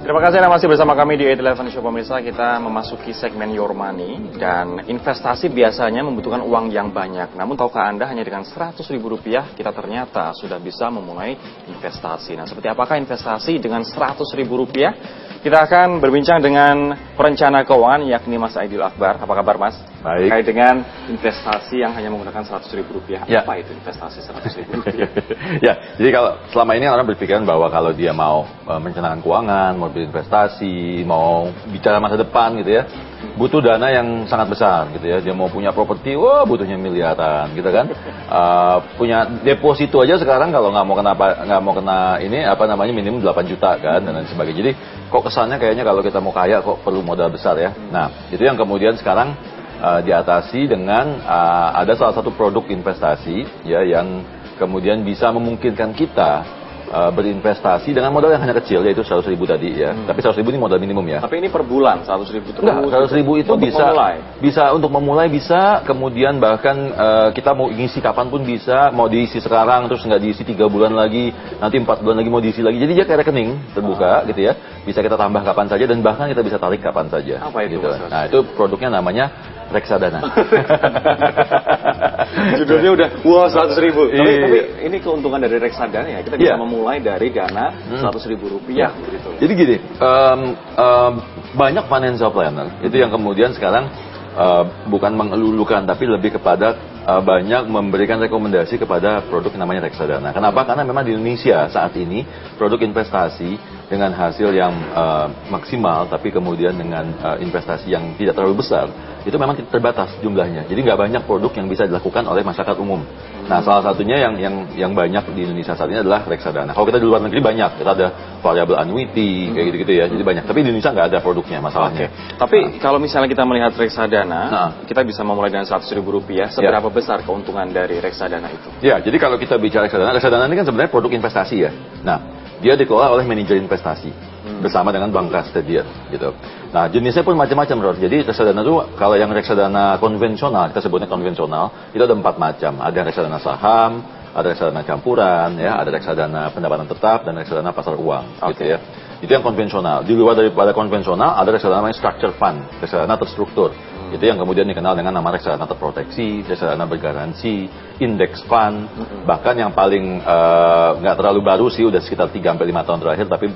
Terima kasih Anda masih bersama kami di 811 Show pemirsa. Kita memasuki segmen Your Money. Dan investasi biasanya membutuhkan uang yang banyak. Namun tahukah Anda hanya dengan Rp100.000 kita ternyata sudah bisa memulai investasi. Nah, seperti apakah investasi dengan Rp100.000? Kita akan berbincang dengan perencana keuangan yakni Mas Aidil Akbar. Apa kabar Mas? Baik. Terkait dengan investasi yang hanya menggunakan Rp100.000. Ya. Apa itu investasi Rp100.000? Ya, jadi kalau selama ini orang berpikiran bahwa kalau dia mau merencanakan keuangan, mau berinvestasi, mau bicara masa depan gitu ya, butuh dana yang sangat besar gitu ya. Dia mau punya properti, wah butuhnya miliaran gitu kan. Punya deposito aja sekarang kalau nggak mau kena ini apa namanya minimum 8 juta kan dan lain sebagainya. Jadi kok kesannya kayaknya kalau kita mau kaya kok perlu modal besar ya. Nah, itu yang kemudian sekarang diatasi dengan ada salah satu produk investasi ya yang kemudian bisa memungkinkan kita berinvestasi dengan modal yang hanya kecil, yaitu 100.000 tadi ya. Tapi 100.000 ini modal minimum ya. Tapi ini per bulan 100.000 terus. Enggak, 100.000 itu bisa untuk memulai bisa, kemudian bahkan kita mau ngisi kapan pun bisa, mau diisi sekarang terus nggak diisi 3 bulan lagi, nanti 4 bulan lagi mau diisi lagi. Jadi dia kayak rekening terbuka gitu ya. Bisa kita tambah kapan saja dan bahkan kita bisa tarik kapan saja. Apa itu? Gitu. Nah, itu produknya namanya reksadana. Judulnya udah wah 100.000. Tapi ini keuntungan dari reksadana ya, kita bisa memulai dari dana Rp100.000 begitu. Jadi gini, banyak financial planner itu yang kemudian sekarang bukan mengelulukan tapi lebih kepada banyak memberikan rekomendasi kepada produk yang namanya reksadana. Kenapa? Karena memang di Indonesia saat ini produk investasi dengan hasil yang maksimal tapi kemudian dengan investasi yang tidak terlalu besar itu memang terbatas jumlahnya. Jadi nggak banyak produk yang bisa dilakukan oleh masyarakat umum. Nah, salah satunya yang banyak di Indonesia saat ini adalah reksadana. Kalau kita di luar negeri banyak, kita ada variable annuity kayak gitu-gitu ya. Jadi banyak. Tapi di Indonesia nggak ada produknya masalahnya. Tapi kalau misalnya kita melihat reksadana, kita bisa memulai dengan Rp100.000. Seberapa besar keuntungan dari reksadana itu? Ya, jadi kalau kita bicara reksadana ini kan sebenarnya produk investasi ya. Nah, dia dikelola oleh manajer investasi bersama dengan bank kustodian gitu. Nah, jenisnya pun macam-macam, Rod. Jadi reksadana itu kalau yang reksadana konvensional, kita sebutnya konvensional, itu ada 4 macam. Ada reksadana saham, ada reksadana campuran, ya, ada reksadana pendapatan tetap dan reksadana pasar uang, gitu ya. Itu yang konvensional. Di luar daripada konvensional ada reksadana namanya structure fund, reksadana terstruktur. Itu yang kemudian dikenal dengan nama reksadana terproteksi, reksadana bergaransi, index fund, bahkan yang paling nggak terlalu baru sih, udah sekitar 3-5 tahun terakhir, tapi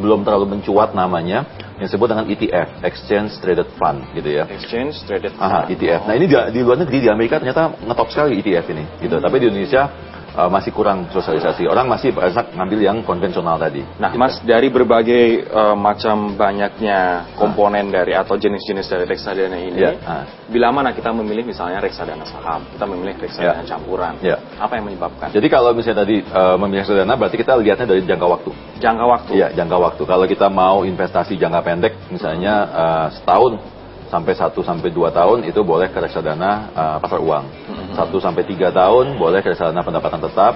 belum terlalu mencuat namanya, yang disebut dengan ETF, Exchange Traded Fund, gitu ya. Exchange Traded Fund. ETF. Nah, ini di luar negeri, di Amerika ternyata ngetop sekali ETF ini, gitu. Tapi di Indonesia masih kurang sosialisasi. Orang masih banyak ngambil yang konvensional tadi. Nah, gitu. Mas, dari berbagai macam banyaknya komponen dari atau jenis-jenis dari reksadana ini, bila mana kita memilih misalnya reksadana saham, kita memilih reksadana campuran, apa yang menyebabkan? Jadi kalau misalnya tadi memilih reksadana, berarti kita lihatnya dari jangka waktu. Jangka waktu? Iya, jangka waktu. Kalau kita mau investasi jangka pendek, misalnya setahun sampai 1-2 tahun itu boleh ke reksadana pasar uang. 1-3 tahun boleh ke reksadana pendapatan tetap.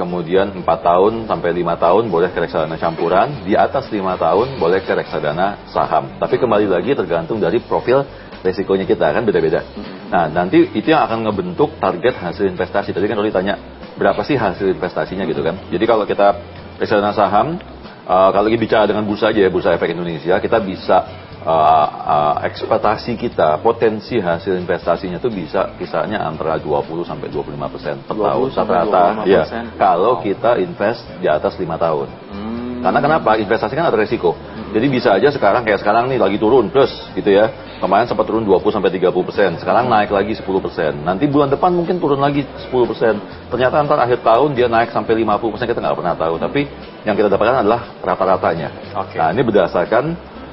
Kemudian 4 tahun sampai 5 tahun boleh ke reksadana campuran. Di atas 5 tahun boleh ke reksadana saham. Tapi kembali lagi tergantung dari profil resikonya kita, kan beda-beda. Nah, nanti itu yang akan ngebentuk target hasil investasi. Tadi kan Roli tanya berapa sih hasil investasinya gitu kan. Jadi kalau kita reksadana saham, kalau lagi bicara dengan bursa aja ya, Bursa Efek Indonesia, kita bisa ekspektasi kita, potensi hasil investasinya itu bisa kisarnya antara 20-25% per tahun rata-rata ya, kalau kita invest di atas 5 tahun. Karena kenapa? Investasi kan ada resiko. Jadi bisa aja sekarang kayak sekarang nih lagi turun plus gitu ya. Kemarin sempat turun 20-30%, sekarang naik lagi 10%. Nanti bulan depan mungkin turun lagi 10%. Ternyata antar akhir tahun dia naik sampai 50%, kita nggak pernah tahu. Tapi yang kita dapatkan adalah rata-ratanya. Nah, ini berdasarkan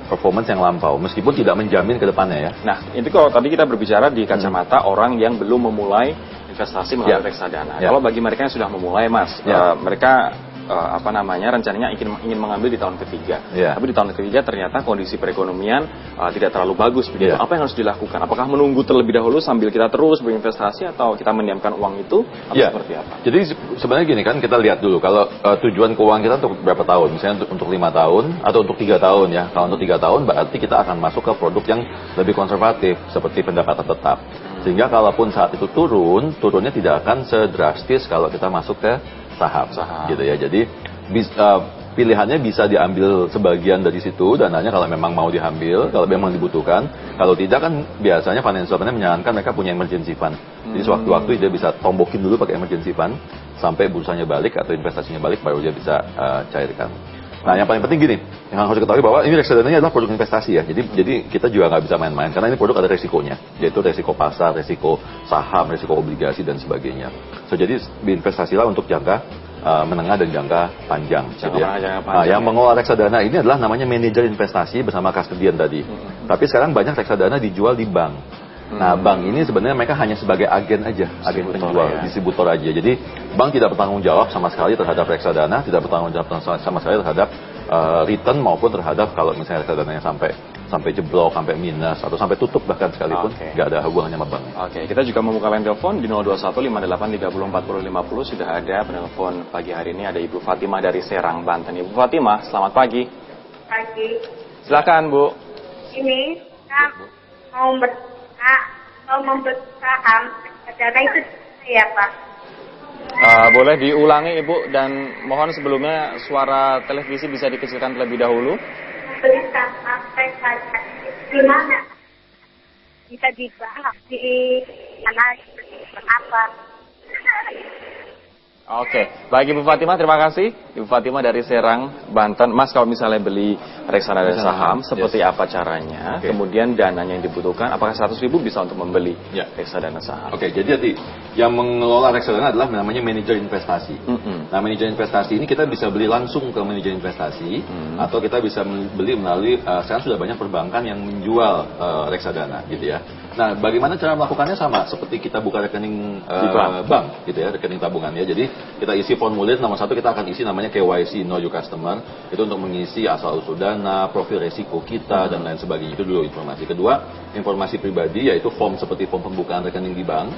performance yang lampau, meskipun tidak menjamin ke depannya ya. Nah, itu kalau tadi kita berbicara di kacamata orang yang belum memulai investasi melalui reksadana. Kalau bagi mereka yang sudah memulai, Mas, mereka rencananya ingin mengambil di tahun ketiga. Tapi di tahun ketiga ternyata kondisi perekonomian tidak terlalu bagus begitu. Apa yang harus dilakukan? Apakah menunggu terlebih dahulu sambil kita terus berinvestasi atau kita mendiamkan uang itu? Seperti apa? Jadi sebenarnya gini kan, kita lihat dulu kalau tujuan keuangan kita untuk berapa tahun? Misalnya untuk 5 tahun atau untuk 3 tahun ya. Kalau untuk 3 tahun berarti kita akan masuk ke produk yang lebih konservatif seperti pendapatan tetap. Sehingga kalaupun saat itu turunnya tidak akan sedrastis kalau kita masuk ke saham. Gitu ya. Jadi pilihannya bisa diambil sebagian dari situ dananya kalau memang mau diambil, kalau memang dibutuhkan. Kalau tidak kan biasanya financial planner menyarankan mereka punya emergency fund. Jadi sewaktu-waktu dia bisa tombokin dulu pakai emergency fund sampai bursanya balik atau investasinya balik baru dia bisa cairkan. Nah, yang paling penting gini, yang harus diketahui bahwa ini reksadana adalah produk investasi ya. Jadi kita juga nggak bisa main-main karena ini produk ada resikonya, yaitu resiko pasar, resiko saham, resiko obligasi dan sebagainya. So jadi investasilah untuk jangka menengah dan jangka panjang. Nah, yang mengelola reksadana ini adalah namanya manajer investasi bersama custodian tadi. Tapi sekarang banyak reksadana dijual di bank. Nah, bank ini sebenarnya mereka hanya sebagai agen aja, agen penjual, distributor aja. Jadi, bank tidak bertanggung jawab sama sekali terhadap reksadana, tidak bertanggung jawab sama sekali terhadap return maupun terhadap kalau misalnya reksadananya sampai jeblok, sampai minus atau sampai tutup bahkan sekalipun, nggak ada hubungannya sama bank. Oke, kita juga membuka line telepon di 02158304050. Sudah ada penelpon pagi hari ini, ada Ibu Fatimah dari Serang, Banten. Ibu Fatimah, selamat pagi. Pagi. Silakan, Bu. Ini mau membeli saham reksadana itu ya Pak? Boleh diulangi Ibu dan mohon sebelumnya suara televisi bisa dikecilkan terlebih dahulu. Membeli saham reksadana di mana? Bisa dibahas di mana? Apa? Oke, baik Ibu Fatimah, terima kasih. Ibu Fatimah dari Serang, Banten. Mas, kalau misalnya beli reksadana saham, seperti apa caranya? Kemudian dananya yang dibutuhkan, apakah 100.000 bisa untuk membeli reksadana saham? Oke, jadi yang mengelola reksadana adalah namanya manajer investasi. Nah, manajer investasi ini kita bisa beli langsung ke manajer investasi, atau kita bisa beli melalui, sekarang sudah banyak perbankan yang menjual reksadana, gitu ya. Nah, bagaimana cara melakukannya? Sama seperti kita buka rekening bank, gitu ya, rekening tabungan ya. Jadi kita isi formulir, nomor 1 kita akan isi namanya KYC, Know Your Customer. Itu untuk mengisi asal-usul dana, profil resiko kita, dan lain sebagainya. Itu dulu informasi. Kedua, informasi pribadi, yaitu form seperti form pembukaan rekening di bank.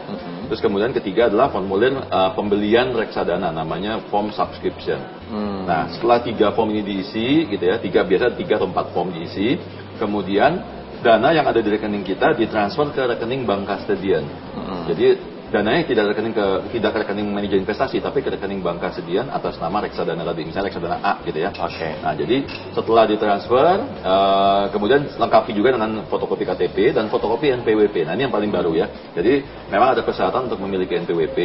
Terus kemudian ketiga adalah formulir pembelian reksadana, namanya form subscription. Nah, setelah 3 form ini diisi, gitu ya, biasa 3 atau 4 form diisi, kemudian dana yang ada di rekening kita ditransfer ke rekening bank custodian. Jadi dananya tidak ke rekening manajer investasi, tapi ke rekening bank custodian atas nama reksadana tadi, misalnya reksadana A gitu ya. Nah, jadi setelah ditransfer, kemudian lengkapi juga dengan fotokopi KTP dan fotokopi NPWP. Nah, ini yang paling baru ya. Jadi memang ada persyaratan untuk memiliki NPWP.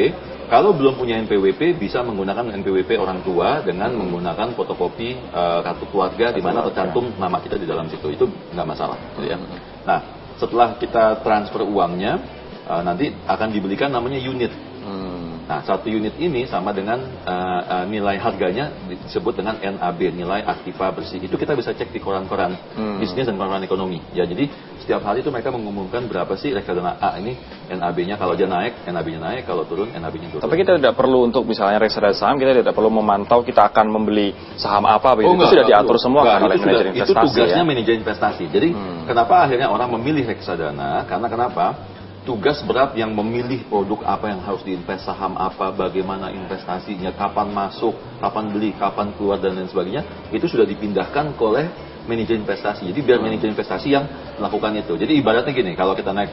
Kalau belum punya NPWP, bisa menggunakan NPWP orang tua dengan menggunakan fotokopi kartu keluarga di mana tercantum nama kita di dalam situ. Itu nggak masalah gitu ya. Nah, setelah kita transfer uangnya, nanti akan dibelikan namanya unit. Nah, 1 unit ini sama dengan nilai harganya disebut dengan NAB, nilai aktiva bersih. Itu kita bisa cek di koran-koran bisnis dan koran ekonomi. Ya, jadi setiap hari itu mereka mengumumkan berapa sih reksadana A ini NAB-nya. Kalau dia naik, NAB-nya naik. Kalau turun, NAB-nya turun. Tapi kita tidak perlu untuk misalnya reksadana saham, kita tidak perlu memantau kita akan membeli saham apa. Itu sudah diatur semua kan oleh manajer investasi. Itu tugasnya manajer investasi. Jadi kenapa akhirnya orang memilih reksadana? Karena kenapa? Tugas berat yang memilih produk apa yang harus diinvest, saham apa, bagaimana investasinya, kapan masuk, kapan beli, kapan keluar, dan lain sebagainya, itu sudah dipindahkan oleh manajer investasi. Jadi biar manajer investasi yang melakukan itu. Jadi ibaratnya gini, kalau kita naik,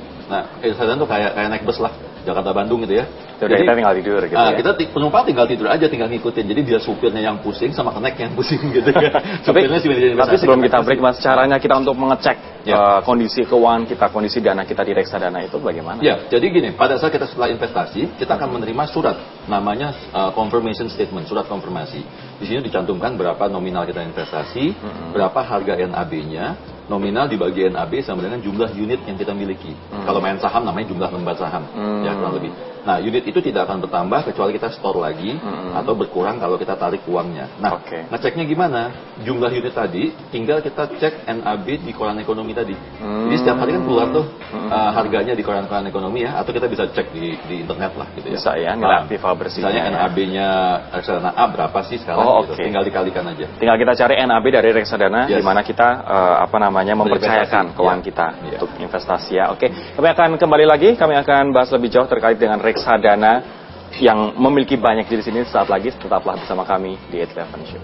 reksadana tuh kayak naik bus lah, Jakarta Bandung gitu ya. Jadi kita tinggal tidur gitu ya. Kita penumpang tinggal tidur aja, tinggal ngikutin. Jadi biar supirnya yang pusing sama kenek yang pusing gitu kan. Tapi sebelum kita break, Mas, caranya kita untuk mengecek kondisi keuangan kita, kondisi dana kita di reksadana itu bagaimana? Ya, jadi gini, pada saat kita setelah investasi, kita akan menerima surat, namanya confirmation statement, surat konfirmasi. Di sini dicantumkan berapa nominal kita investasi, berapa harga NAB-nya, nominal dibagi NAB sama dengan jumlah unit yang kita miliki. Kalau main saham namanya jumlah lembar saham, ya kurang lebih. Nah, unit itu tidak akan bertambah kecuali kita store lagi atau berkurang kalau kita tarik uangnya. Nah, ngeceknya gimana? Jumlah unit tadi tinggal kita cek NAB di koran ekonomi tadi. Jadi setiap hari kan keluar tuh harganya di koran-koran ekonomi ya, atau kita bisa cek di internet lah gitu ya. Bisa ya, nilai aktiva bersihnya. Misalnya NAB-nya reksadana A berapa sih sekarang gitu. Tinggal dikalikan aja. Tinggal kita cari NAB dari reksadana di mana kita mempercayakan keuangan kita untuk investasi ya. Kami akan kembali lagi, kami akan bahas lebih jauh terkait dengan reksadana yang memiliki banyak di sini saat lagi. Tetaplah bersama kami di 811 Show.